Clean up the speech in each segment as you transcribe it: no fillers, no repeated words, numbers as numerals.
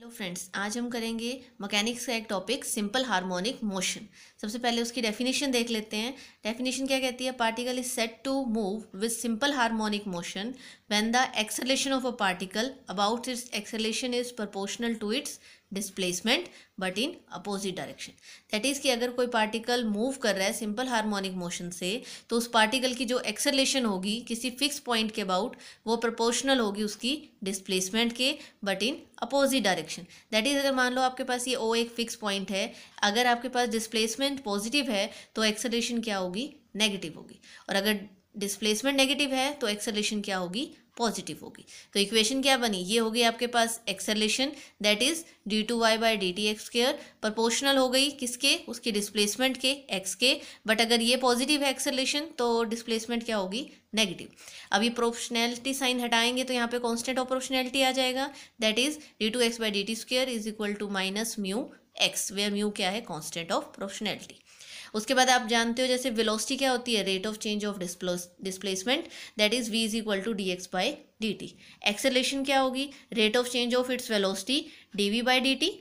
Hello friends, आज हम करेंगे मैकेनिक्स का एक टॉपिक सिंपल हार्मोनिक मोशन। सबसे पहले उसकी डेफिनेशन देख लेते हैं। डेफिनेशन क्या कहती है? Particle is said to move with simple harmonic motion when the acceleration of a particle about its acceleration is proportional to its displacement but in opposite direction. That is कि अगर कोई particle move कर रहा है simple harmonic motion से, तो उस particle की जो एक्सेलरेशन होगी किसी फिक्स पॉइंट के अबाउट, वो प्रोपोर्शनल होगी उसकी डिस्प्लेसमेंट के, but in opposite direction. That is, अगर मान लो आपके पास ये ओ एक फिक्स पॉइंट है, अगर आपके पास डिस्प्लेसमेंट पॉजिटिव है तो एक्सेलरेशन क्या होगी? नेगेटिव होगी। और अगर डिस्प्लेसमेंट नेगेटिव है तो एक्सेलरेशन क्या होगी? पॉजिटिव होगी। तो इक्वेशन क्या बनी? ये होगी आपके पास acceleration, that is dy/dt(x²) proportional हो गई किसके? उसके डिस्प्लेसमेंट के, x के। बट अगर ये पॉजिटिव है एक्सेलरेशन तो डिस्प्लेसमेंट क्या होगी? नेगेटिव। अभी प्रोपोर्शनैलिटी साइन हटाएंगे तो यहाँ पे कांस्टेंट ऑफ प्रोपोर्शनैलिटी आ जाएगा, that is d2x/dt² is equal to minus mu x, where mu क्या है? Constant of proportionality. उसके बाद आप जानते हो जैसे वेलोसिटी क्या होती है? Rate of change of displacement, that is v is equal to dx/dt। Acceleration क्या होगी? Rate of change of its velocity dv/dt,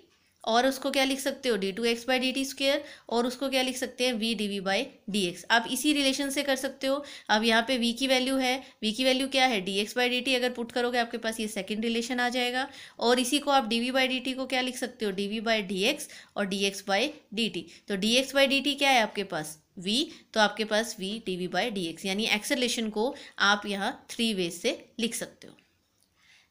और उसको क्या लिख सकते हो? d2x/dt², और उसको क्या लिख सकते हैं? v dv/dx। आप इसी रिलेशन से कर सकते हो। अब यहाँ पे v की वैल्यू है, v की वैल्यू क्या है? dx/dt। अगर पुट करोगे आपके पास ये सेकंड रिलेशन आ जाएगा, और इसी को आप dv/dt को क्या लिख सकते हो? dv/dx और dx/dt। तो dx/dt क्या है आपके पास? v, तो आपके पास v dv/dx, यानी एक्सेलरेशन को आप यहाँ 3 वेज से लिख सकते हो।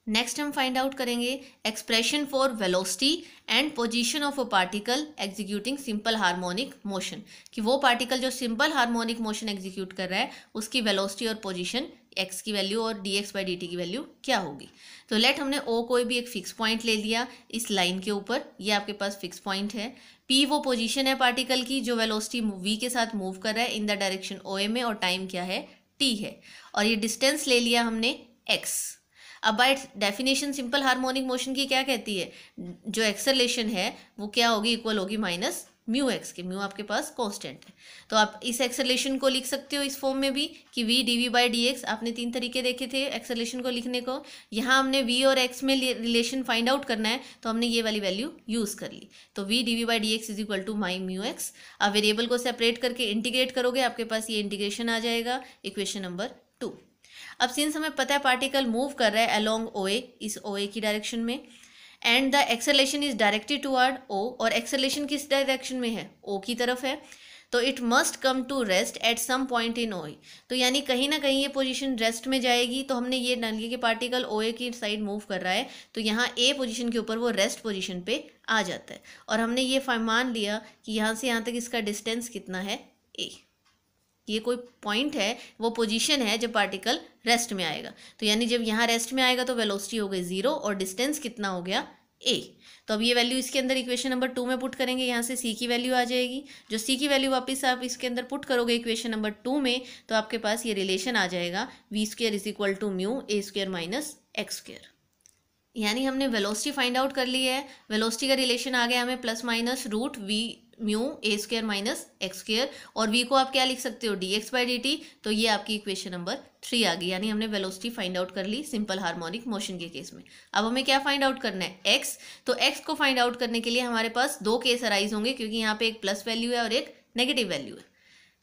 नेक्स्ट हम फाइंड आउट करेंगे expression for velocity and position of a particle executing simple harmonic motion, कि वो पार्टिकल जो सिंपल हार्मोनिक मोशन एग्जीक्यूट कर रहा है उसकी वेलोसिटी और पोजीशन, x की वैल्यू और dx/dt की वैल्यू क्या होगी। तो लेट, हमने o कोई भी एक फिक्स पॉइंट ले लिया इस लाइन के ऊपर, ये आपके पास फिक्स पॉइंट है। p वो पोजीशन है पार्टिकल की जो वेलोसिटी v के साथ मूव कर रहा है इन द डायरेक्शन OA में, और टाइम क्या है? t है। और ये डिस्टेंस ले लिया हमने x। अब by definition simple harmonic motion की क्या कहती है? जो एक्सेलरेशन है वो क्या होगी? इक्वल होगी माइनस म्यू एक्स के। म्यू आपके पास कांस्टेंट है, तो आप इस एक्सेलरेशन को लिख सकते हो इस फॉर्म में भी कि v dv/dx। आपने 3 तरीके देखे थे एक्सेलरेशन को लिखने को। यहाँ हमने v और x में रिलेशन फाइंड आउट करना है, तो हमने ये वाली वैल्यू यूज़ कर ली। तो v dv/dx is equal to my mu x. आप वेरिएबल को सेपरेट करके इंटीग्रेट करोगे, आपके पास ये इंटीग्रेशन आ जाएगा, इक्वेशन नंबर 2। अब सिंस हमें पता है पार्टिकल मूव कर रहा है अलोंग OA, इस OA की डायरेक्शन में, and the acceleration is directed toward O, और एक्सेलरेशन किस डायरेक्शन में है? O की तरफ है, तो it must come to rest at some point in OA। तो यानी कहीं ना कहीं ये पोजीशन रेस्ट में जाएगी। तो हमने ये मान लिया कि पार्टिकल OA की साइड मूव कर रहा है, तो यहाँ A पोजीशन के ऊपर वो रेस्ट पोजीशन पे आ जाता है, और हमने ये मान लिया कि यहाँ से यहाँ तक इसका डिस्टेंस कितना है? A। ये कोई पॉइंट है, वो पोजीशन है जब पार्टिकल रेस्ट में आएगा। तो यानी जब यहाँ रेस्ट में आएगा तो वेलोसिटी हो गई 0, और डिस्टेंस कितना हो गया? a। तो अब ये वैल्यू इसके अंदर इक्वेशन नंबर 2 में पुट करेंगे, यहाँ से c की वैल्यू आ जाएगी। जो c की वैल्यू वापस आप इसके अंदर पुट करोगे इक्वेशन नंबर 2 में, तो आपके पास ये रिलेशन आ जाएगा v² is equal to mu a² minus x²। यानी हमने वेलोसिटी फाइंड आउट कर ली है। वेलोसिटी का रिलेशन आ गया हमें plus minus root v mu a² minus x², और v को आप क्या लिख सकते हो? dx/dt। तो ये आपकी इक्वेशन नंबर 3 आ गई, यानी हमने वेलोसिटी फाइंड आउट कर ली सिंपल हार्मोनिक मोशन के केस में। अब हमें क्या फाइंड आउट करना है? x। तो x को फाइंड आउट करने के लिए हमारे पास 2 केस अराइज होंगे, क्योंकि यहाँ पे एक प्लस वैल्यू है और एक नेगेटिव वैल्यू है।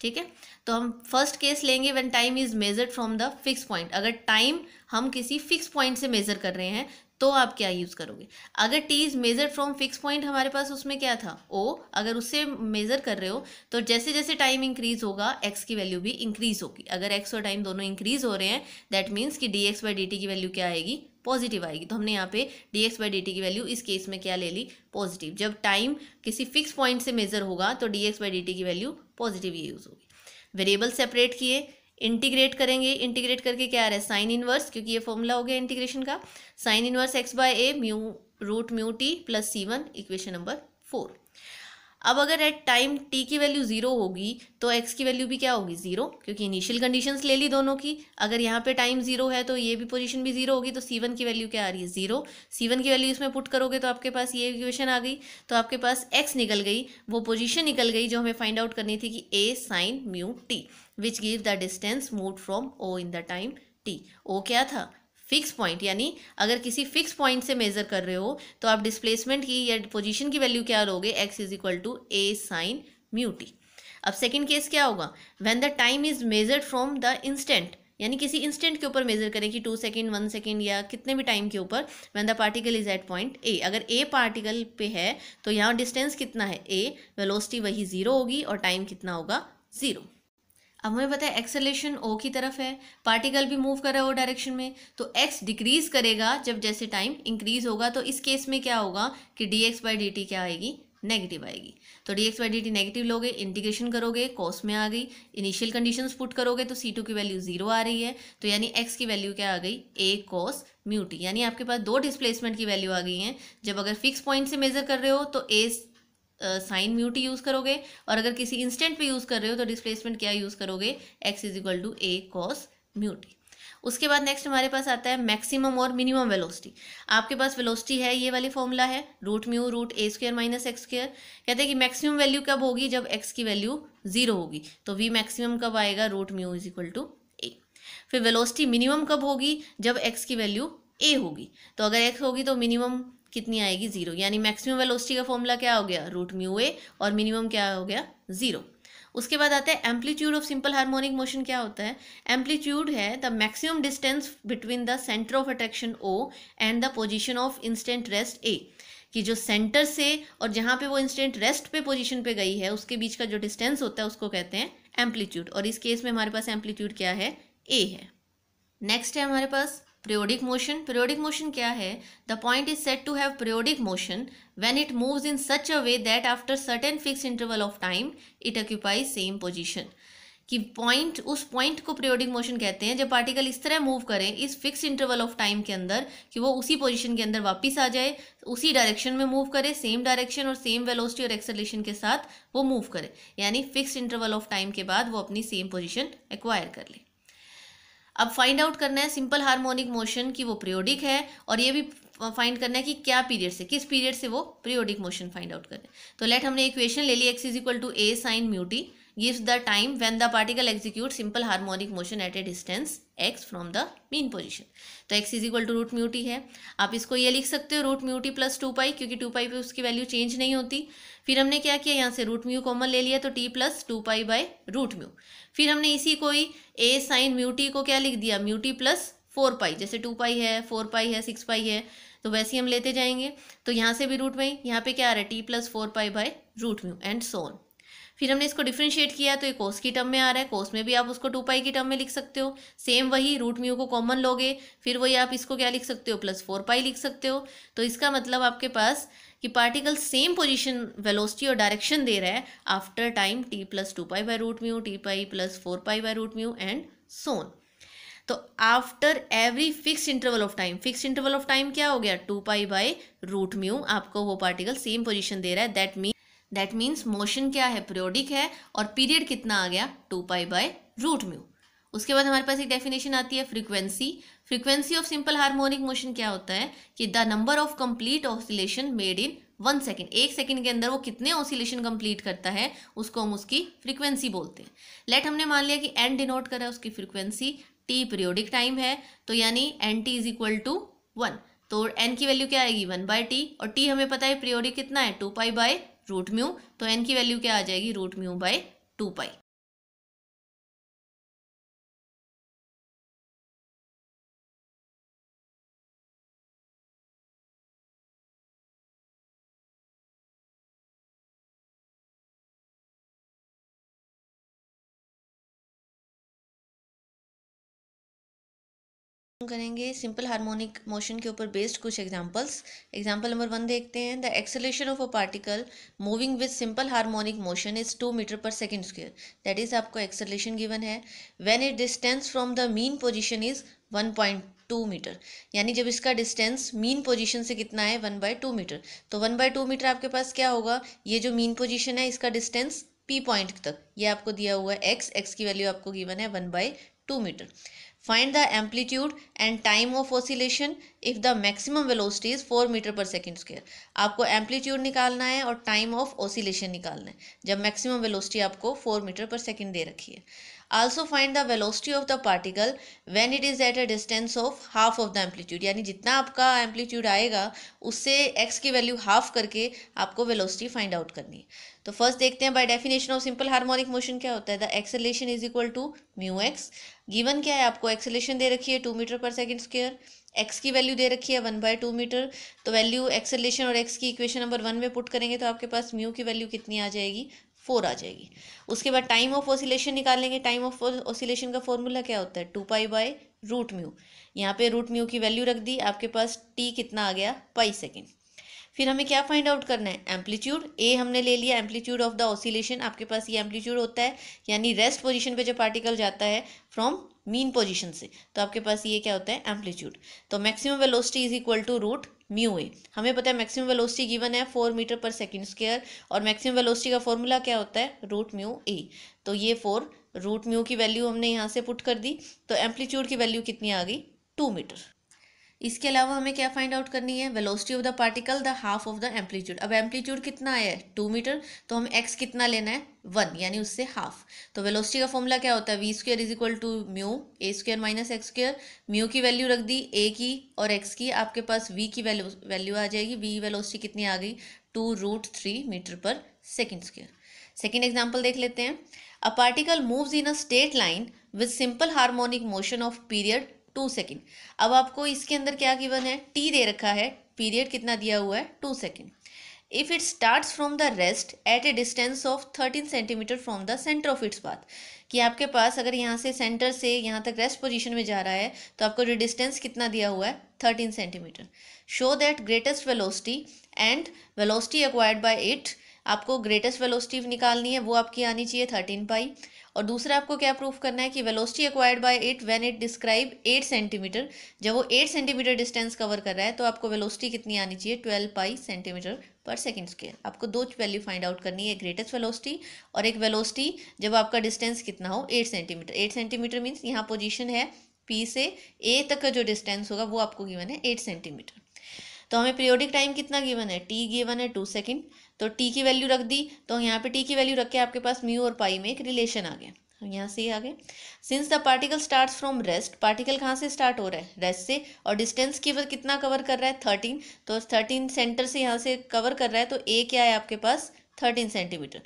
ठीक है, तो हम फर्स्ट केस लेंगे when time is measured from the fix point. अगर टाइम हम किसी फिक्स पॉइंट से मेजर कर रहे हैं तो आप क्या यूज़ करोगे? अगर t is measure from fix point, हमारे पास उसमें क्या था? o। अगर उससे मेजर कर रहे हो तो जैसे जैसे टाइम इंक्रीज होगा x की वैल्यू भी इंक्रीज होगी। अगर x और टाइम दोनों इंक्रीज हो रहे हैं, दैट मीन्स कि dx/dt की वैल्यू क्या आएगी? पॉजिटिव आएगी। तो हमने यहाँ पे dx/dt की वैल्यू इस केस में क्या ले ली? पॉजिटिव। जब टाइम किसी फिक्स पॉइंट से मेजर होगा तो dx/dt की वैल्यू पॉजिटिव ही यूज़ होगी। वेरिएबल सेपरेट किए, इंटीग्रेट करेंगे। इंटीग्रेट करके क्या आ रहा है? साइन इनवर्स, क्योंकि ये फॉर्मूला हो गया इंटीग्रेशन का। Sine inverse x/a mu root mu t plus c1, equation number 4। अब अगर एट टाइम t की वैल्यू 0 होगी तो x की वैल्यू भी क्या होगी? 0, क्योंकि इनिशियल कंडीशंस ले ली दोनों की। अगर यहाँ पे टाइम 0 है तो ये भी पोजीशन भी 0 होगी, तो c1 की वैल्यू क्या आ रही है? 0। c1 की वैल्यू इसमें पुट करोगे तो आपके पास ये इक्वेशन आ गई। तो आपके पास x निकल गई, वो पोजीशन निकल गई जो हमें फाइंड आउट करनी थी कि a sine mu t which give the distance move from o in the time t। o क्या था? फिक्स पॉइंट, यानी अगर किसी फिक्स पॉइंट से मेजर कर रहे हो तो आप डिस्प्लेसमेंट की या पोजीशन की वैल्यू क्या लोगे, x is equal to a sine mu t. अब सेकंड केस क्या होगा, when the time is measured from the instant, यानी किसी इंस्टेंट के ऊपर मेजर करें कि 2 सेकेंड 1 सेकेंड या कितने भी टाइम के ऊपर, when the particle is at point A, अगर ए पार्टिकल पे है तो यहाँ डिस्टेंस कितना है a, वेलोसिटी वही 0 होगी और टाइम कितना होगा 0। अब हमें पता है एक्सेलरेशन ओ की तरफ है, पार्टिकल भी मूव कर रहा है ओ डायरेक्शन में, तो एक्स डिक्रीज करेगा जब जैसे टाइम इंक्रीज होगा। तो इस केस में क्या होगा कि D x by D T क्या आएगी, नेगेटिव आएगी। तो D x by D T negative लोगे, इंटीग्रेशन करोगे, कॉस में आ गई, इनिशियल कंडीशंस पुट करोगे तो सी टू की वैल्यू 0 आ रही है, तो यानी एक्स की वैल्यू क्या आ गई, ए कॉस म्यू टी। यानी आपके पास दो डिस्प्लेसमेंट की वैल्यू आ गई हैं। जब अगर फिक्स पॉइंट से मेजर कर रहे हो तो ए साइन म्यू टी यूज़ करोगे, और अगर किसी इंस्टेंट पे यूज़ कर रहे हो तो डिस्प्लेसमेंट क्या यूज़ करोगे, x is equal to a cos mu t. उसके बाद नेक्स्ट हमारे पास आता है मैक्सिमम और मिनिमम वेलोसिटी। आपके पास वेलोसिटी है, ये वाली फॉर्मूला है रूट म्यू रूट ए स्क्वायर माइनस एक्स स्क्वायर। कहते हैं कि मैक्सिमम वैल्यू कब होगी, जब एक्स की वैल्यू 0 होगी, तो वी मैक्सिमम कब आएगा, root mu is equal to a. फिर वेलोसिटी मिनिमम कब होगी, जब एक्स की वैल्यू ए होगी, तो अगर एक्स होगी तो मिनिमम कितनी आएगी, 0, यानी मैक्सिमम वेलोसिटी का फॉर्मूला क्या हो गया, रूट म्यू ए, और मिनिमम क्या हो गया, 0। उसके बाद आता है amplitude of simple harmonic motion. क्या होता है, एम्पलीट्यूड है the maximum distance between the centre of attraction O and the position of instant rest A, कि जो सेंटर से और जहाँ पे वो इंस्टेंट रेस्ट पे पोजीशन पे गई है उसके बीच का जो डिस्टेंस होता है उसको कहते हैं एम्पलीट्यूड, और इस केस में हमारे पास एम्पलीट्यूड क्या है, ए है। नेक्स्ट है हमारे पास पीरियोडिक मोशन। पीरियोडिक मोशन क्या है, the point is said to have periodic motion when it moves in such a way that after certain fix interval of time it occupies same position. कि point, उस point को periodic motion कहते हैं जब particle इस तरह move करें इस फिक्स इंटरवल ऑफ टाइम के अंदर कि वो उसी पोजीशन के अंदर वापस आ जाए, उसी डायरेक्शन में मूव करे, सेम डायरेक्शन और सेम वेलोसिटी और एक्सेलरेशन के साथ वो मूव करे, यानी फिक्स इंटरवल ऑफ टाइम के बाद वो अपनी सेम पोजीशन एक्वायर कर ले। अब फाइंड आउट करना है सिंपल हार्मोनिक मोशन की वो पीरियोडिक है, और ये भी फाइंड करना है कि क्या पीरियड से, किस पीरियड से वो पीरियोडिक मोशन फाइंड आउट करें। तो लेट हमने इक्वेशन ले ली, x is equal to a sine mu t gives the time when the particle executes simple harmonic motion at a distance x from the mean position। तो x is equal to root mu t है, आप इसको ये लिख सकते हो root mu t plus 2 pi, क्योंकि 2 पाई पे उसकी वैल्यू चेंज नहीं होती। फिर हमने क्या किया, यहाँ से रूट म्यू कॉमन ले लिया तो t plus 2 pi by root mu. फिर हमने इसी को ही a साइन म्यू टी को क्या लिख दिया, म्यू टी प्लस 4 पाई, जैसे 2 पाई है, 4 पाई है, 6 पाई है, तो वैसे ही हम लेते जाएंगे। तो यहाँ से भी रूट में, यहाँ पे क्या आ रहा है, t plus 4 pi by root mu and so on. फिर हमने इसको डिफ्रेंशिएट किया तो ये कोस की टर्म में आ रहा है, कोस में भी आप उसको 2 पाई की टर्म में लिख सकते हो, सेम वही रूट म्यू को कॉमन लोगे, फिर वही आप इसको क्या लिख सकते हो, प्लस 4 पाई लिख सकते हो। तो इसका मतलब आपके पास कि पार्टिकल सेम पोजीशन, वेलोसिटी और डायरेक्शन दे रहा है after time t plus 2 pi by root mu, t pi plus 4 pi by root mu and so on. तो after every fix interval of time, fix interval of time क्या हो गया, 2 pi by root mu, आपको वो particle same position दे रहा है। That means motion क्या है, पीरियोडिक है, और पीरियड कितना आ गया, 2 पाई बाय रूट म्यू। उसके बाद हमारे पास एक डेफिनेशन आती है frequency. Frequency of simple harmonic motion क्या होता है कि the number of complete oscillation made in 1 second, 1 second के अंदर वो कितने ऑसिलेशन कंप्लीट करता है उसको हम उसकी फ्रीक्वेंसी बोलते हैं। लेट हमने मान लिया कि एन डिनोट करा उसकी फ्रीक्वेंसी, टी पीरियोडिक टाइम है, तो यानी N T is equal to 1, तो एन की वैल्यू क्या आएगी 1/t, और टी हमें पता है पीरियोडिक कितना है 2 पाई बाय रूट म्यू, तो एन की वैल्यू क्या आ जाएगी, रूट म्यू बाय 2 पाई। करेंगे सिंपल हार्मोनिक मोशन के ऊपर बेस्ड कुछ एग्जांपल्स। एग्जांपल नंबर 1 देखते हैं, the acceleration of a particle moving with simple harmonic motion is 2 metre per second square. That is आपको एक्सेलरेशन गिवन है when it distance from the mean position is 1.2 metre, यानी जब इसका distance mean position से कितना है 1/2 metre. तो 1/2 metre आपके पास क्या होगा, ये जो मीन पोजीशन है इसका डिस्टेंस P पॉइंट तक, ये आपको दिया हुआ है x की वैल्यू आपको गिवन है 1/2 metre. Find the amplitude and time of oscillation if the maximum velocity is 4 metre per second square. आपको एम्पलीट्यूड निकालना है और टाइम ऑफ ऑसिलेशन निकालना है जब मैक्सिमम वेलोसिटी आपको 4 मीटर पर सेकेंड दे रखी है। Also find the velocity of the particle when it is at a distance of half of the amplitude, यानी जितना आपका एम्पलीट्यूड आएगा उससे एक्स की वैल्यू हाफ करके आपको वेलोसिटी फाइंड आउट करनी है। तो फर्स्ट देखते हैं by definition of simple harmonic motion क्या होता है। The acceleration is equal to mu X. Given क्या है, आपको एक्सेलरेशन दे रखी है 2 metre per second square, x की वैल्यू दे रखी है 1/2 मीटर। तो वैल्यू एक्सेलरेशन और एक्स की इक्वेशन नंबर 1 में पुट करेंगे तो आपके पास म्यू की वैल्यू कितनी आ जाएगी, 4 आ जाएगी। उसके बाद टाइम ऑफ ऑसिलेशन निकालेंगे। टाइम ऑफ ऑसिलेशन का फॉर्मूला क्या होता है, 2π/√μ। यहाँ पे √μ की वैल्यू रख दी, आपके पास टी कितना आ गया, पाई सेकेंड। फिर हमें क्या फाइंड आउट करना है, एम्पलीट्यूड। ए हमने ले लिया एम्पलीट्यूड ऑफ द ऑसिलेशन, आपके पास ये एम्पलीट्यूड होता है यानी रेस्ट पोजीशन पे जब पार्टिकल जाता है फ्रॉम मीन पोजीशन से, तो आपके पास ये क्या होता है, एम्पलीट्यूड। तो maximum velocity is equal to √μ a. हमें पता है मैक्सिमम वेलोसिटी गिवन है 4 मीटर पर सेकेंड स्क्वायर और मैक्सिमम वेलोसिटी का फॉर्मूला क्या होता है, √μ ए। तो ये 4 √μ की वैल्यू हमने यहाँ से पुट कर दी, तो एम्पलीट्यूड की वैल्यू कितनी आ गई, 2 मीटर। इसके अलावा हमें क्या फाइंड आउट करनी है, velocity of the particle the half of the amplitude. अब एम्पलीट्यूड कितना है, 2 मीटर, तो हम एक्स कितना लेना है, 1, यानी उससे हाफ। तो वेलोसिटी का फॉर्मूला क्या होता है, v² is equal to mu a² minus x²। Mu की वैल्यू रख दी, a की और x की, आपके पास v की वैल्यू आ जाएगी। v वेलोसिटी कितनी आ गई, 2√3 metre per second square. Second example देख लेते हैं। A particle moves in a straight line with simple harmonic motion of period 2 second. अब आपको इसके अंदर क्या गिवन है, टी दे रखा है, पीरियड कितना दिया हुआ है, 2 second. If it starts from the rest at A distance of 13 centimetre from the centre of its path, कि आपके पास अगर यहाँ से सेंटर से यहाँ तक रेस्ट पोजीशन में जा रहा है तो आपको जो डिस्टेंस कितना दिया हुआ है, 13 centimetre. Show that greatest velocity and velocity acquired by it, आपको ग्रेटेस्ट वेलोसिटी निकालनी है, वो आपकी आनी चाहिए 13 पाई। और दूसरा आपको क्या प्रूफ करना है कि velocity acquired by it when it describe 8 centimetre, जब वो 8 सेंटीमीटर डिस्टेंस कवर कर रहा है तो आपको वेलोसिटी कितनी आनी चाहिए, 12 pi centimetre per second square. आपको दो वैल्यू फाइंड आउट करनी है, ग्रेटेस्ट वेलोसिटी और एक वेलोसिटी जब आपका डिस्टेंस कितना हो, 8 सेंटीमीटर। 8 सेंटीमीटर मीन्स यहाँ पोजिशन है P से A तक का जो डिस्टेंस होगा वो आपको गिवन है 8 सेंटीमीटर। तो हमें पीरियोडिक टाइम कितना गिवन है, टी गिवन है 2 सेकेंड। तो टी की वैल्यू रख दी, तो यहाँ पे टी की वैल्यू रख के आपके पास म्यू और पाई में एक रिलेशन आ गया, हम यहाँ से आ गए। Since the particle starts from rest, particle कहाँ से स्टार्ट हो रहा है, रेस्ट से, और डिस्टेंस केवल कितना कवर कर रहा है, 13। तो 13 सेंटर से यहाँ से कवर कर रहा है, तो ए क्या है आपके पास, 13 सेंटीमीटर।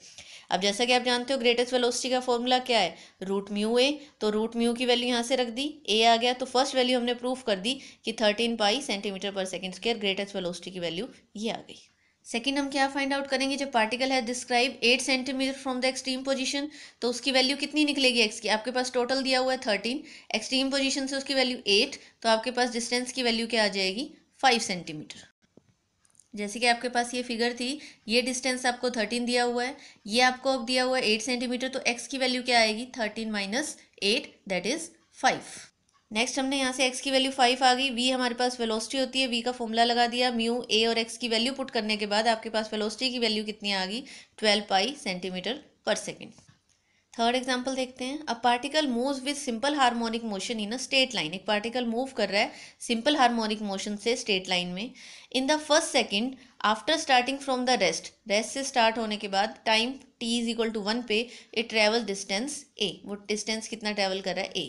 अब जैसा कि आप जानते हो ग्रेटेस्ट वेलोसिटी का फॉर्मूला क्या है, √μ ए। तो √μ की वैल्यू यहाँ से रख दी, ए आ गया। तो फर्स्ट वैल्यू हमने प्रूफ कर दी कि 13 पाई centimetre per second square, greatest velocity की वैल्यू ये आ गई। सेकेंड हम क्या फाइंड आउट करेंगे, जब पार्टिकल है describe 8 centimetre from the extreme position, तो उसकी वैल्यू कितनी निकलेगी एक्स की, आपके पास टोटल दिया हुआ है 13, एक्सट्रीम पोजीशन से उसकी वैल्यू 8, तो आपके पास डिस्टेंस की वैल्यू क्या आ जाएगी, 5 सेंटीमीटर। जैसे कि आपके पास ये फिगर थी, ये डिस्टेंस आपको 13 दिया हुआ है, ये आपको अब दिया हुआ है 8 सेंटीमीटर, तो एक्स की वैल्यू क्या आएगी, 13 माइनस 8 दैट इज 5। नेक्स्ट हमने यहाँ से x की वैल्यू 5 आ गई, v हमारे पास वेलोसिटी होती है, v का फॉर्मूला लगा दिया, म्यू a और x की वैल्यू पुट करने के बाद आपके पास वेलोसिटी की वैल्यू कितनी आ गई, 12 pi centimetre per second. Third example देखते हैं। A particle moves with simple harmonic motion in a straight line, एक पार्टिकल मूव कर रहा है सिंपल हार्मोनिक मोशन से स्ट्रेट लाइन में। In the first second after starting from the rest, rest से start होने के बाद time t is equal to 1 पे इट ट्रेवल डिस्टेंस a, वो डिस्टेंस कितना ट्रेवल कर रहा है a।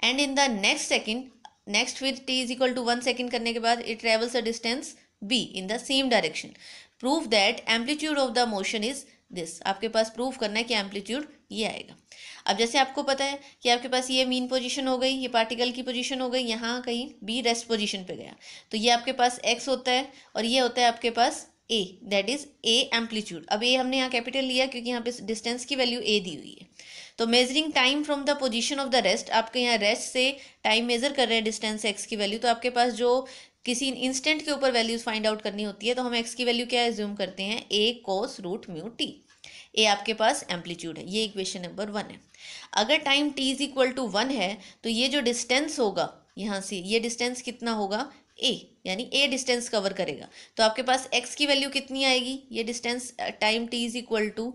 And in the next second, next with t is equal to 1 second करने के बाद it travels a distance b in the same direction. Prove that amplitude of the motion is this, आपके पास prove करना है कि amplitude ये आएगा। अब जैसे आपको पता है कि आपके पास ये मीन पोजीशन हो गई, ये पार्टिकल की पोजीशन हो गई, यहाँ कहीं बी रेस्ट पोजीशन पे गया, तो ये आपके पास x होता है और ये होता है आपके पास a, that is a amplitude. अब a हमने यहाँ कैपिटल लिया क्योंकि यहाँ पे डिस्टेंस की वैल्यू a दी हुई है। तो measuring time from the position of the rest, आपके यहाँ रेस्ट से टाइम मेजर कर रहे हैं डिस्टेंस x की वैल्यू, तो आपके पास जो किसी इंस्टेंट के ऊपर वैल्यूज फाइंड आउट करनी होती है, तो हम x की वैल्यू क्या एज्यूम करते हैं, a cos √μ t। ए आपके पास एम्पलीट्यूड है, ये इक्वेशन नंबर 1 है। अगर time t is equal to 1 है तो ये जो डिस्टेंस होगा यहाँ से, ये डिस्टेंस कितना होगा, a, यानी a डिस्टेंस कवर करेगा। तो आपके पास x की वैल्यू कितनी आएगी, ये distance time t is equal to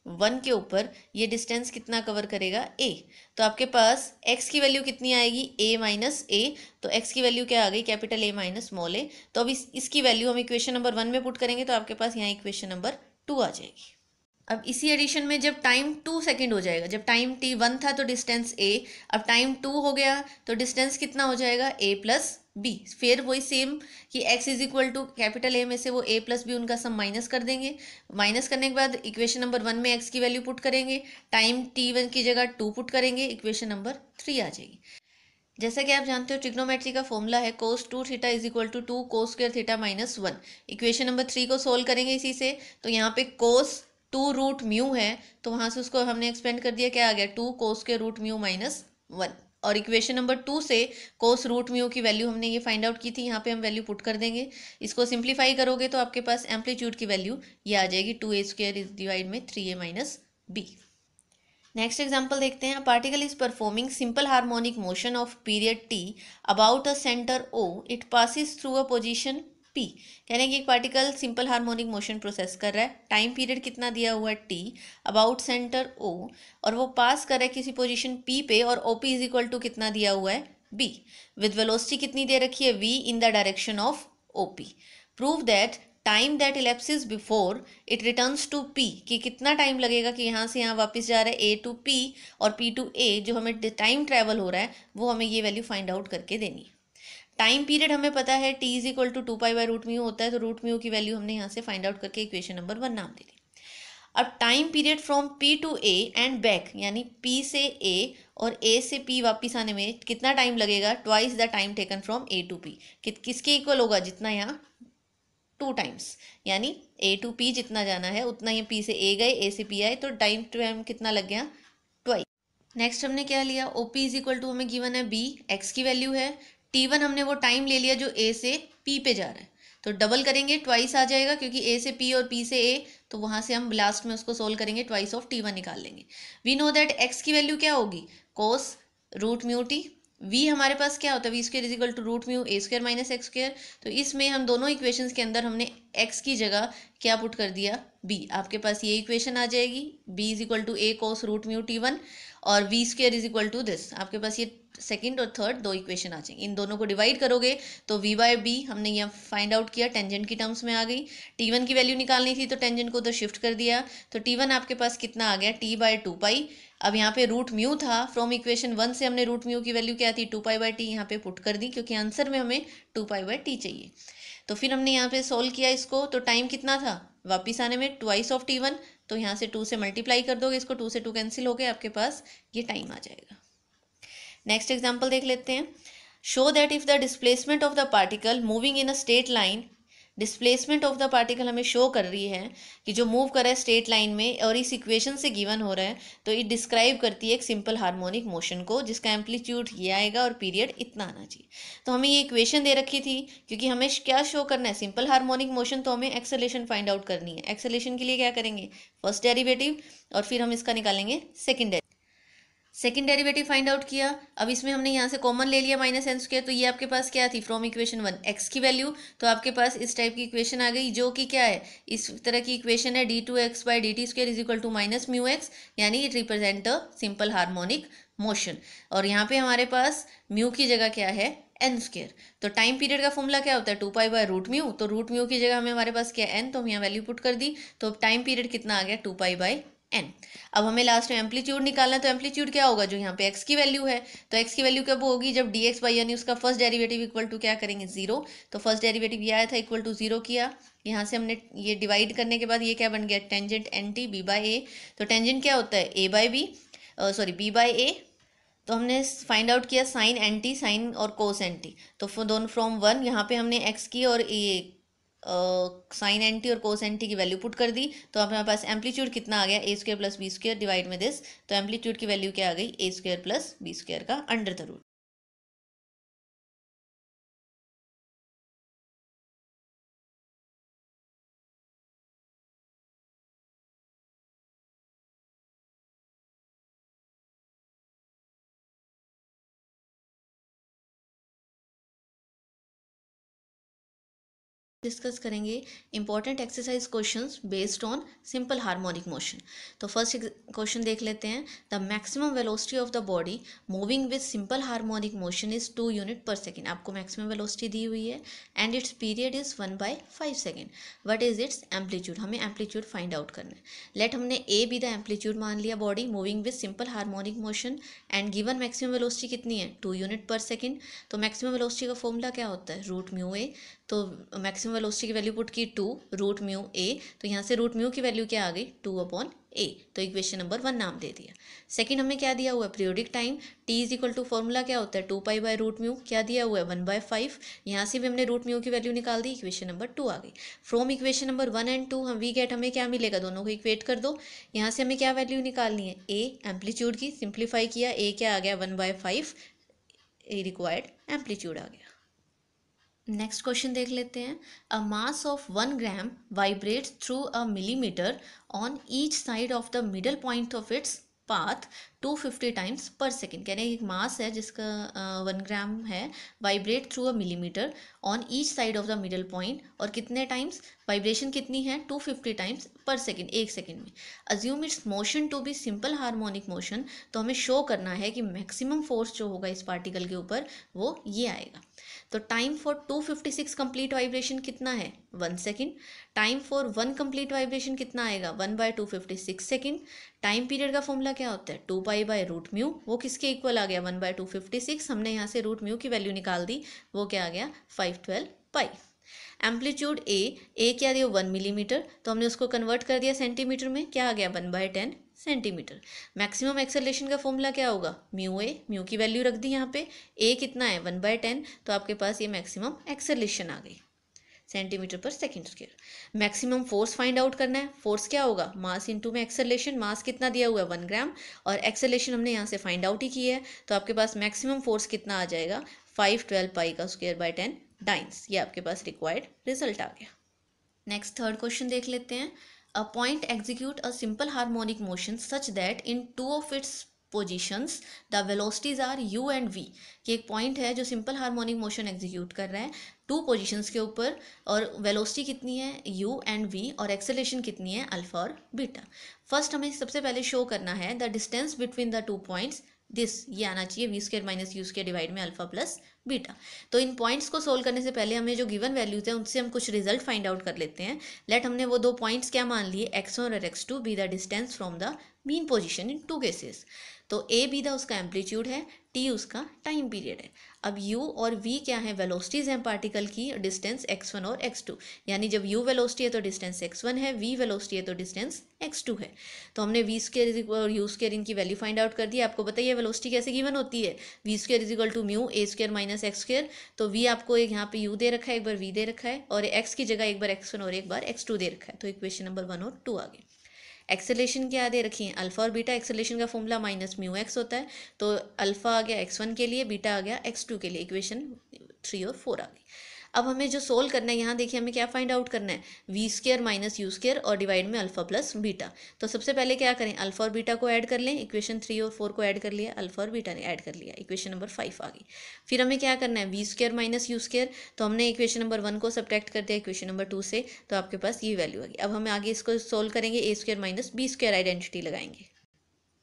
1 के ऊपर ये डिस्टेंस कितना कवर करेगा, a। तो आपके पास x की वैल्यू कितनी आएगी, a माइनस a। तो x की वैल्यू क्या आ गई, capital A minus small a। तो अब इसकी वैल्यू हम इक्वेशन नंबर 1 में पुट करेंगे तो आपके पास यहाँ इक्वेशन नंबर 2 आ जाएगी। अब इसी एडिशन में जब टाइम 2 सेकेंड हो जाएगा, जब टाइम t1 था तो डिस्टेंस a, अब टाइम 2 हो गया तो डिस्टेंस कितना हो जाएगा, a प्लस b। फिर वही सेम कि x is equal to capital A में से वो a प्लस b उनका सम माइनस कर देंगे। माइनस करने के बाद इक्वेशन नंबर 1 में x की वैल्यू पुट करेंगे, टाइम t1 की जगह 2 पुट करेंगे, इक्वेशन नंबर 3 आ जाएगी। जैसा कि आप जानते हो ट्रिग्नोमेट्री का फॉर्मूला है cos 2 theta is equal to 2 cos square theta minus 1। Equation number 3 को सोल्व करेंगे इसी से, तो यहाँ पे cos 2 रूट म्यू है तो वहाँ से उसको हमने एक्सपेंड कर दिया, क्या आ गया 2 cos square root mu minus 1। और इक्वेशन नंबर 2 से cos रूट म्यू की वैल्यू हमने ये फाइंड आउट की थी, यहाँ पे हम वैल्यू पुट कर देंगे। इसको सिंप्लीफाई करोगे तो आपके पास एम्पलीट्यूड की वैल्यू ये आ जाएगी 2a स्क्वायर इज डिवाइड में 3a minus b। Next example देखते हैं। Particle is performing simple harmonic motion of period T about a centre O, it passes through a position P. कहने कि एक particle simple harmonic motion process कर रहा है, time period कितना दिया हुआ है टी, अबाउट सेंटर ओ, और वो पास कर रहा है किसी पोजीशन पी पे, और O P is equal to कितना दिया हुआ है बी, विद वेलोसिटी कितनी दे रखी है v in the direction of O P. Prove that time that elapses before it returns to P, कि कितना टाइम लगेगा कि यहाँ से यहाँ वापस जा रहा है ए टू पी और पी टू ए, जो हमें टाइम ट्रैवल हो रहा है वो हमें ये वैल्यू फाइंड आउट करके देनी है। टाइम पीरियड हमें पता है T is equal to 2 pi by root mu होता है, तो रूट म्यू की वैल्यू हमने यहाँ से फाइंड आउट करके इक्वेशन नंबर 1 नाम दे दी। अब time period from P to A and back, यानी पी से ए और ए से पी वापस आने में कितना टाइम लगेगा, twice the time taken from A to P. किसके इक्वल होगा, जितना यहाँ 2 टाइम्स, यानी ए टू पी जितना जाना है उतना ही पी से ए गए, ए से पी आए, तो टाइम कितना लग गया, ट्वाइस। नेक्स्ट हमने क्या लिया, O P is equal to हमें गिवन है बी, एक्स की वैल्यू है, टी वन हमने वो टाइम ले लिया जो ए से पी पे जा रहा है, तो डबल करेंगे ट्वाइस आ जाएगा, क्योंकि ए से पी और पी से ए, तो वहाँ से हम लास्ट में उसको सोल्व करेंगे, ट्वाइस ऑफ टी वन निकाल लेंगे। वी नो दैट एक्स की वैल्यू क्या होगी, cos root mu T. V हमारे पास क्या होता है, V square is equal to root mu A square minus X square. तो इसमें हम दोनों इक्वेशंस के अंदर हमने एक्स की जगह क्या पुट कर दिया, बी। आपके पास ये इक्वेशन आ जाएगी, B is equal to A cos root mu t one, और v square is equal to this. आपके पास ये सेकंड और थर्ड दो इक्वेशन आ जाएंगे, इन दोनों को डिवाइड करोगे तो वी बाय बी हमने यहाँ फाइंड आउट किया, टेंजेंट की टर्म्स में आ गई। टी वन की वैल्यू निकालनी थी तो टेंजेंट को उधर शिफ्ट कर दिया, तो टी वन आपके पास कितना आ गया, टी बाय 2 पाई। अब यहाँ पे रूट म्यू था, फ्रॉम इक्वेशन 1 से हमने रूट म्यू की वैल्यू क्या थी, 2 पाई बाय टी, यहाँ पे पुट कर दी क्योंकि आंसर में हमें 2 पाई बाय टी चाहिए। तो फिर हमने यहाँ पे सोल्व किया इसको, तो टाइम कितना था वापिस आने में, ट्वाइस ऑफ टी वन, तो यहाँ से 2 से मल्टीप्लाई कर दोगे इसको, 2 से 2 कैंसिल हो गए, आपके पास ये टाइम आ जाएगा। नेक्स्ट एग्जाम्पल देख लेते हैं। Show that if the displacement of the particle moving in a straight line, displacement of the particle हमें शो कर रही है कि जो मूव कर रहा है स्ट्रेट लाइन में और इस इक्वेशन से गिवन हो रहा है, तो ये डिस्क्राइब करती है एक सिंपल हार्मोनिक मोशन को, जिसका एम्पलीट्यूड ये आएगा और पीरियड इतना आना चाहिए। तो हमें ये इक्वेशन दे रखी थी, क्योंकि हमें क्या शो करना है, सिंपल हार्मोनिक मोशन, तो हमें एक्सेलेरेशन फाइंड आउट करनी है। एक्सेलेरेशन के लिए क्या करेंगे, फर्स्ट डेरिवेटिव, और फिर हम इसका निकालेंगे सेकंड डेरिवेटिव फाइंड आउट किया। अब इसमें हमने यहाँ से कॉमन ले लिया माइनस एन स्क्वायर, तो ये आपके पास क्या थी, फ्रॉम इक्वेशन 1 एक्स की वैल्यू, तो आपके पास इस टाइप की इक्वेशन आ गई, जो कि क्या है, इस तरह की इक्वेशन है, d2x/dt² is equal to minus mu x, यानी it represent a simple harmonic motion. और यहाँ पे हमारे पास म्यू की जगह क्या है, एन स्क्वायर। तो टाइम पीरियड का फॉर्मूला क्या होता है, 2 पाई बाय रूट म्यू, तो रूट म्यू की जगह हमें हमारे पास क्या एन, तो हम यहाँ वैल्यू पुट कर दी, तो टाइम पीरियड कितना आ गया, 2 पाई बाय एन। अब हमें लास्ट में एम्पलीट्यूड निकालना है, तो एम्पलीट्यूड क्या होगा, जो यहाँ पे एक्स की वैल्यू है, तो एक्स की वैल्यू कब होगी, जब डी एक्स बाई यानी उसका फर्स्ट डेरिवेटिव इक्वल टू क्या करेंगे, 0। तो फर्स्ट डेरिवेटिव ये आया था, इक्वल टू 0 किया, यहाँ से हमने ये डिवाइड करने के बाद ये क्या बन गया, tangent n t B by A. तो टेंजेंट क्या होता है, A by B, sorry B by A. तो हमने फाइंड आउट किया साइन एन टी, साइन और कोस एन टी, तो दोनों फ्रॉम 1, यहाँ पे हमने एक्स की और ये साइन एन टी और कोस एन टी की वैल्यू पुट कर दी, तो अब हमारे पास एम्पलीट्यूड कितना आ गया, A square plus B square divide में दिस, तो एम्पलीट्यूड की वैल्यू क्या आ गई, A square plus B square का अंडर द रूट। डिस्कस करेंगे important exercise questions based on simple harmonic motion. तो फर्स्ट क्वेश्चन देख लेते हैं। The maximum velocity of the body moving with simple harmonic motion is 2 unit पर second. आपको maximum velocity दी हुई है and its period is 1/5 second. What is it's amplitude, हमें एम्पलीट्यूड फाइंड आउट करना है। लेट हमने ए बी द एम्पलीट्यूड मान लिया body moving with simple harmonic motion and given maximum velocity कितनी है 2 यूनिट पर सेकेंड। तो मैक्सिमम वेलोसिटी का फॉर्मूला क्या होता है रूट म्यू ए। तो मैक्सिमम वेलोसिटी की वैल्यू पुट की 2 रूट म्यू ए, तो यहाँ से रूट म्यू की वैल्यू क्या आ गई 2/a। तो इक्वेशन नंबर 1 नाम दे दिया। सेकंड हमें क्या दिया हुआ है periodic time, t is equal to formula क्या होता है 2π/रूट म्यू, क्या दिया हुआ है 1/5। यहाँ से भी हमने रूट म्यू की वैल्यू निकाल दी, इक्वेशन नंबर 2 आ गई। फ्रॉम इक्वेशन नंबर 1 एंड 2 हम वी गेट हमें क्या मिलेगा, दोनों को इक्वेट कर दो। यहाँ से हमें क्या वैल्यू निकालनी है a एम्पलीट्यूड की, सिंप्लीफाई किया a क्या आ गया 1/5, ए रिक्वायर्ड एम्पलीट्यूड आ गया। नेक्स्ट क्वेश्चन देख लेते हैं। A mass of 1 gram vibrates through a millimetre on each side of the middle point of its path 250 times पर सेकेंड। कह रहे हैं एक मास है जिसका 1 ग्राम है, vibrate through a millimetre on each side of the middle point, और कितने टाइम्स, वाइब्रेशन कितनी है 250 टाइम्स पर सेकेंड, एक सेकेंड में। Assume its motion to be simple harmonic motion. तो हमें शो करना है कि मैक्सिमम फोर्स जो होगा इस पार्टिकल के ऊपर वो ये आएगा। तो टाइम फॉर 256 कंप्लीट वाइब्रेशन कितना है 1 second. Time for 1 complete vibration कितना आएगा 1/256 सेकेंड। टाइम पीरियड का फॉर्मूला क्या होता है 2π/रूट म्यू, वो किसके इक्वल आ गया 1/256। हमने यहाँ से रूट म्यू की वैल्यू निकाल दी, वो क्या आ गया 512 पाई। एम्पलीट्यूड ए क्या दिया 1 मिलीमीटर, तो हमने उसको कन्वर्ट कर दिया सेंटीमीटर में, क्या आ गया 1/10 सेंटीमीटर। मैक्सिमम एक्सेलरेशन का फॉर्मूला क्या होगा म्यू ए, म्यू की वैल्यू रख दी यहाँ पे, ए कितना है 1/10, तो आपके पास ये मैक्सिमम एक्सेलरेशन आ गई centimetre per second square. Maximum force find out करना है, फोर्स क्या होगा मास इंटू में एक्सेलरेशन, मास कितना दिया हुआ है 1 ग्राम और एक्सेलरेशन हमने यहाँ से फाइंड आउट ही की है, तो आपके पास मैक्सिमम फोर्स कितना आ जाएगा 512 पाई का स्क्वायर बाय 10 डाइन्स। ये आपके पास रिक्वायर्ड रिजल्ट आ गया। नेक्स्ट थर्ड क्वेश्चन देख लेते हैं। A point execute a simple harmonic motion such that in 2 of its positions the velocities are u and v। कि एक पॉइंट है जो सिंपल हार्मोनिक मोशन एग्जीक्यूट कर रहा है 2 पोजिशंस के ऊपर, और वेलोसिटी कितनी है u एंड v, और एक्सेलरेशन कितनी है अल्फा और बीटा। फर्स्ट हमें सबसे पहले शो करना है the distance between the 2 points, this ये आना चाहिए v² माइनस u² डिवाइड में अल्फा प्लस बीटा। तो इन पॉइंट्स को सोल्व करने से पहले हमें जो गिवन वैल्यूज है उनसे हम कुछ रिजल्ट फाइंड आउट कर लेते हैं। लेट हमने वो 2 पॉइंट्स क्या मान लिए x1 और x2 be the distance from the mean position in 2 cases. तो a बी द उसका एम्पलीट्यूड है, t उसका टाइम पीरियड है। अब u और v क्या है वेलोसिटीज हैं पार्टिकल की, डिस्टेंस x1 और x2, यानी जब u वेलोसिटी है तो डिस्टेंस x1 है, v वेलोसिटी है तो डिस्टेंस x2 है। तो हमने v² और u² इनकी वैल्यू फाइंड आउट कर दी। आपको बताइए वेलोसिटी कैसे गिवन होती है, v² is equal to mu a² minus x²। तो v आपको एक यहाँ पे u दे रखा है, एक बार v दे रखा है, और x की जगह एक बार x1 और एक बार x2 दे रखा है। तो इक्वेशन नंबर 1 और 2 आ गए। एक्सेलरेशन क्या दे रखी है अल्फा और बीटा, एक्सेलरेशन का फॉर्मूला माइनस म्यू एक्स होता है, तो अल्फा आ गया x1 के लिए, बीटा आ गया x2 के लिए, इक्वेशन 3 और 4 आ गई। अब हमें जो सोल्व करना है यहाँ देखिए हमें क्या फाइंड आउट करना है v² माइनस u² और डिवाइड में अल्फा प्लस बीटा। तो सबसे पहले क्या करें अल्फा और बीटा को ऐड कर लें, इक्वेशन 3 और 4 को ऐड कर लिया, अल्फा और बीटा ने ऐड कर लिया, इक्वेशन नंबर 5 आ गई। फिर हमें क्या करना है v² माइनस u², तो हमने इक्वेशन नंबर 1 को सब्ट्रैक्ट कर दिया इक्वेशन नंबर 2 से, तो आपके पास ये वैल्यू आ गई। अब हमें आगे इसको सोल्व करेंगे a² माइनस b² आइडेंटिटी लगाएंगे।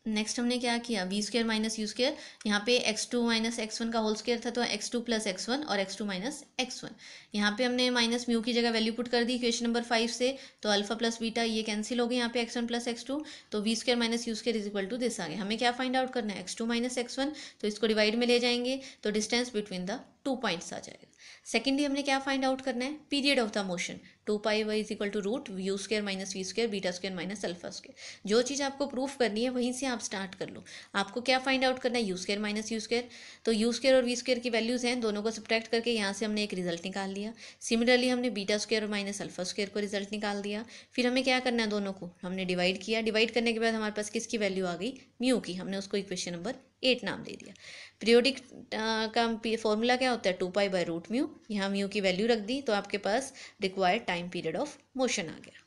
नेक्स्ट हमने क्या किया v² माइनस u², यहाँ पे x2 माइनस x1 का होल स्क्वायर था तो x2 प्लस x1 और x2 माइनस x1। यहाँ पे हमने माइनस म्यू की जगह वैल्यू पुट कर दी इक्वेशन नंबर 5 से, तो अल्फा प्लस बीटा ये कैंसिल हो गए यहाँ पे x1 प्लस x2, तो v² minus u² is equal to this आ गया। हमें क्या फाइंड आउट करना है x2 माइनस x1, तो इसको डिवाइड में ले जाएंगे तो डिस्टेंस बिटवीन द 2 पॉइंट्स आ जाएगा। सेकेंडली हमने क्या फाइंड आउट करना है period of the motion, 2π is equal to root u² minus v² बीटा² माइनस अल्फा²। जो चीज़ आपको प्रूफ करनी है वहीं से आप स्टार्ट कर लो। आपको क्या फाइंड आउट करना है u² माइनस u², तो u² और v² की वैल्यूज़ हैं, दोनों को सब्ट्रैक्ट करके यहाँ से हमने एक रिजल्ट निकाल लिया। सिमिलरली हमने बीटा² माइनस अल्फा² को रिजल्ट निकाल दिया। फिर हमें क्या करना है दोनों को हमने डिवाइड किया, डिवाइड करने के बाद हमारे पास किसकी वैल्यू आ गई म्यू की, हमने उसको इक्वेशन नंबर 8 नाम दे दिया। पीरियोडिक का फॉर्मूला क्या होता है 2π/रूट म्यू, यहाँ म्यू की वैल्यू रख दी तो आपके पास required time period of motion आ गया।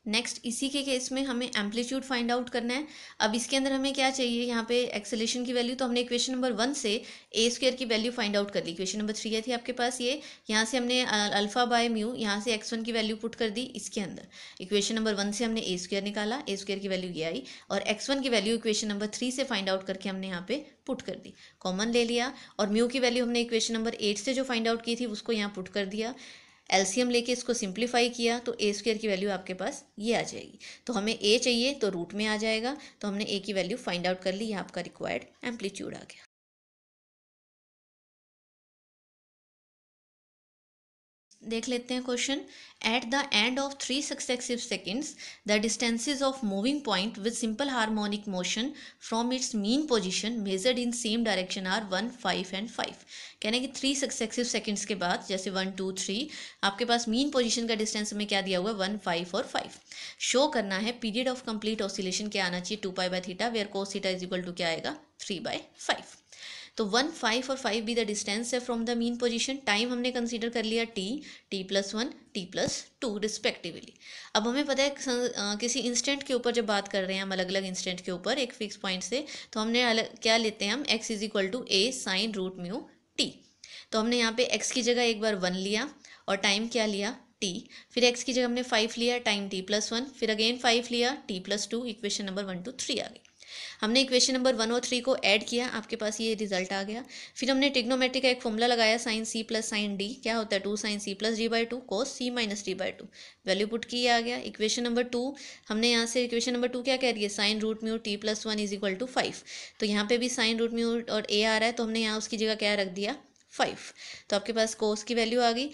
नेक्स्ट इसी के केस में हमें एम्पलीट्यूड फाइंड आउट करना है। अब इसके अंदर हमें क्या चाहिए, यहाँ पे एक्सेलेरेशन की वैल्यू, तो हमने इक्वेशन नंबर 1 से ए स्क्वायर की वैल्यू फाइंड आउट कर ली। इक्वेशन नंबर 3 थी आपके पास ये, यहाँ से हमने अल्फा बाय म्यू, यहाँ से x1 की वैल्यू पुट कर दी इसके अंदर। इक्वेशन नंबर 1 से हमने ए स्क्वायर निकाला, ए स्क्वायर की वैल्यू ये आई, और x1 की वैल्यू इक्वेशन नंबर 3 से फाइंड आउट करके हमने यहाँ पे पुट कर दी, कॉमन ले लिया, और म्यू की वैल्यू हमने इक्वेशन नंबर 8 से जो फाइंड आउट की थी उसको यहाँ पुट कर दिया। एलसीएम लेके इसको सिंप्लीफाई किया तो ए स्क्वायर की वैल्यू आपके पास ये आ जाएगी। तो हमें ए चाहिए तो रूट में आ जाएगा, तो हमने ए की वैल्यू फाइंड आउट कर ली, ये आपका रिक्वायर्ड एम्पलीट्यूड आ गया। देख लेते हैं question. At the end of 3 successive seconds the distances of moving point with simple harmonic motion from its mean position measured in same direction are 1, 5 and 5। कहने कि 3 successive seconds के बाद, जैसे 1, 2, 3, आपके पास मीन पोजीशन का डिस्टेंस में क्या दिया हुआ है, 1, 5 और 5। शो करना है पीरियड ऑफ कंप्लीट ऑसिलेशन क्या आना चाहिए, 2π/θ, where cos θ is equal to क्या आएगा, 3/5। तो 1, 5 और 5 भी द डिस्टेंस है from the mean position. Time हमने कंसीडर कर लिया t+1, t+2 रिस्पेक्टिवली। अब हमें पता है किसी इंस्टेंट के ऊपर जब बात कर रहे हैं हम, अलग अलग इंस्टेंट के ऊपर एक फिक्स पॉइंट से, तो हमने अलग क्या लेते हैं हम, x is equal to a sine root mu t। तो हमने यहाँ पे x की जगह एक बार 1 लिया और टाइम क्या लिया t, फिर x की जगह हमने 5 लिया, टाइम t+1, फिर अगेन 5 लिया, t+2, इक्वेशन नंबर 1 2 3 आ गई। हमने इक्वेशन नंबर 1 और 3 को ऐड किया, आपके पास ये रिजल्ट आ गया। फिर हमने ट्रिग्नोमेट्री का एक फॉर्मूला लगाया, sine C plus sine D, क्या होता है 2 साइन सी प्लस डी/2 कोस सी माइनस डी/2, वैल्यू पुट की आ गया। इक्वेशन नंबर 2, हमने यहाँ से इक्वेशन नंबर 2 क्या कह रही है, sine root mu t+1 is equal to 5। तो यहाँ पे भी साइन रूट म्यू और ए आ रहा है, तो हमने यहाँ उसकी जगह क्या रख दिया, 5। तो आपके पास कोस की वैल्यू आ गई,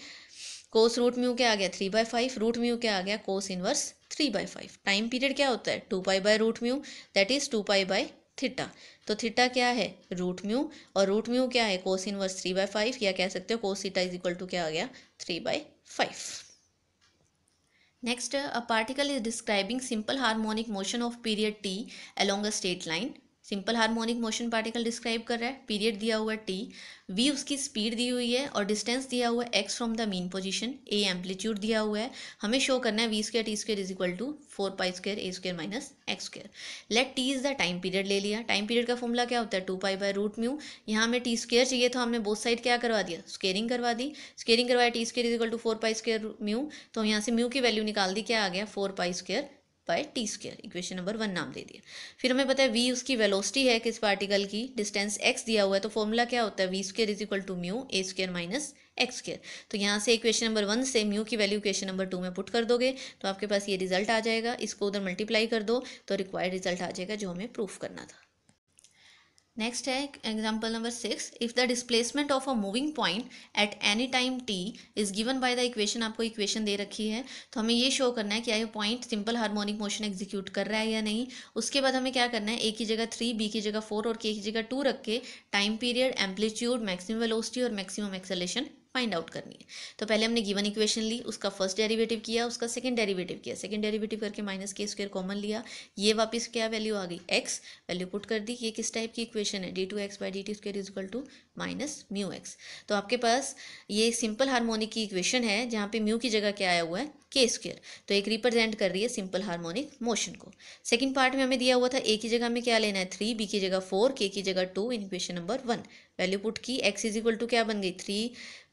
कोस रूट म्यू क्या आ गया, 3/5, रूट म्यू क्या आ गया, कोस इनवर्स 3/5। टाइम पीरियड क्या होता है, 2π/रूट म्यू, दैट इज 2π/θ। तो थीटा क्या है, रूट म्यू, और रूट म्यू क्या है, कोस इनवर्स 3/5, या कह सकते हो cos theta is equal to क्या आ गया, 3/5। Next, a particle is describing simple harmonic motion of period t along a straight line. Simple harmonic motion particle describe कर रहा है, पीरियड दिया हुआ है t, v उसकी स्पीड दी हुई है, और डिस्टेंस दिया हुआ है x from the mean position, a amplitude दिया हुआ है। हमें शो करना है v² t² is equal to 4π² a² minus x²। Let t is the time period ले लिया। टाइम पीरियड का फॉर्मूला क्या होता है, 2π/रूट म्यू। यहाँ हमें t² चाहिए, तो हमने बोथ साइड क्या करवा दिया, स्क्वेयरिंग करवा दी। स्क्वेयरिंग करवाया, t² is equal to 4π² mu, तो यहाँ से म्यू की वैल्यू निकाल दी, क्या आ गया, 4π² इक्वेशन नंबर 1 नाम दे दिया। फिर हमें पता है v उसकी वेलोसिटी है किस पार्टिकल की, डिस्टेंस x दिया हुआ है, तो फॉर्मूला क्या होता है, v² is equal to mu a² minus x²। तो यहाँ से इक्वेशन नंबर 1 से म्यू की वैल्यू इक्वेशन नंबर 2 में पुट कर दोगे, तो आपके पास ये रिजल्ट आ जाएगा। इसको उधर मल्टीप्लाई कर दो तो रिक्वायर्ड रिजल्ट आ जाएगा जो हमें प्रूफ करना था। नेक्स्ट है example number 6, if the displacement of a moving point at any time t is given by the equation. आपको इक्वेशन दे रखी है, तो हमें ये शो करना है कि ये point simple harmonic motion execute कर रहा है या नहीं। उसके बाद हमें क्या करना है, a की जगह 3, b की जगह 4 और k की जगह 2 रख के time period, amplitude, maximum velocity और मैक्सिमम एक्सेलेरेशन फाइंड आउट करनी है। तो पहले हमने गिवन इक्वेशन ली, उसका फर्स्ट डेरिवेटिव किया, उसका सेकंड डेरिवेटिव किया, सेकंड डेरिवेटिव करके माइनस k² कॉमन लिया, ये वापस क्या वैल्यू आ गई, x, वैल्यू पुट कर दी। ये किस टाइप की इक्वेशन है, d2x/dt² is equal to minus mu x। तो आपके पास ये सिंपल हार्मोनिक की इक्वेशन है, जहाँ पे म्यू की जगह क्या आया हुआ है, k²। तो एक रिप्रेजेंट कर रही है सिंपल हार्मोनिक मोशन को। सेकंड पार्ट में हमें दिया हुआ था a की जगह हमें क्या लेना है, 3, b की जगह 4, k की जगह 2 in equation number 1। Value put की, x इज इक्वल टू क्या बन गई, 3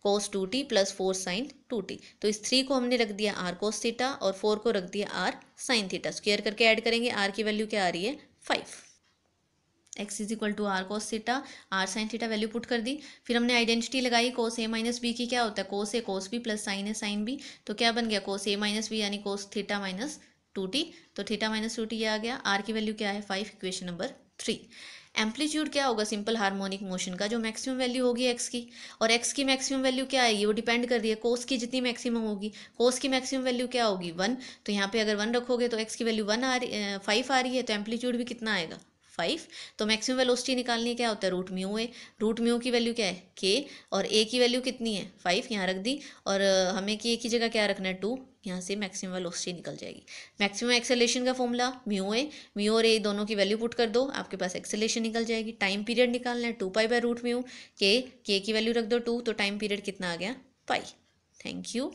cos 2t plus 4 sin 2t। तो इस 3 को हमने रख दिया r cos थीटा और 4 को रख दिया r sin थीटा। स्क्वायर करके ऐड करेंगे, r की वैल्यू क्या आ रही है, 5। x is equal to R cos theta, R sine theta, value put कर दी। फिर हमने आइडेंटिटी लगाई, कोस ए माइनस बी की क्या होता है, कोस ए कोस बी प्लस साइन ए साइन बी। तो क्या बन गया, कोस ए माइनस बी यानी कोस थीटा माइनस 2t। तो थीटा माइनस 2t आ गया। आर की वैल्यू क्या है, 5, इक्वेशन नंबर 3। एम्पलीट्यूड क्या होगा सिंपल हार्मोनिक मोशन का, जो मैक्सिमम वैल्यू होगी एक्स की, और एक्स की मैक्सिमम वैल्यू क्या आएगी, वो डिपेंड कर रही है कोस की जितनी मैक्सिमम होगी। कोस की मैक्सिमम वैल्यू क्या होगी, 1। तो यहाँ पे अगर 1 रखोगे तो एक्स की वैल्यू 5 आ रही है, तो एम्पलीट्यूड भी कितना आएगा, 5। तो मैक्सिमम वेलोसिटी निकालनी है, क्या होता है, रूट म्यू ए। रूट म्यू की वैल्यू क्या है, के, और ए की वैल्यू कितनी है, 5, यहाँ रख दी। और हमें के की जगह क्या रखना है, 2, यहाँ से मैक्सिमम वेलोसिटी निकल जाएगी। मैक्सिमम एक्सेलेरेशन का फॉर्मूला म्यू और ए दोनों की वैल्यू पुट कर दो, आपके पास एक्सेलेरेशन निकल जाएगी। टाइम पीरियड निकालना है, 2π/रूट म्यू, के की वैल्यू रख दो 2, तो टाइम पीरियड कितना आ गया, पाई। Thank you.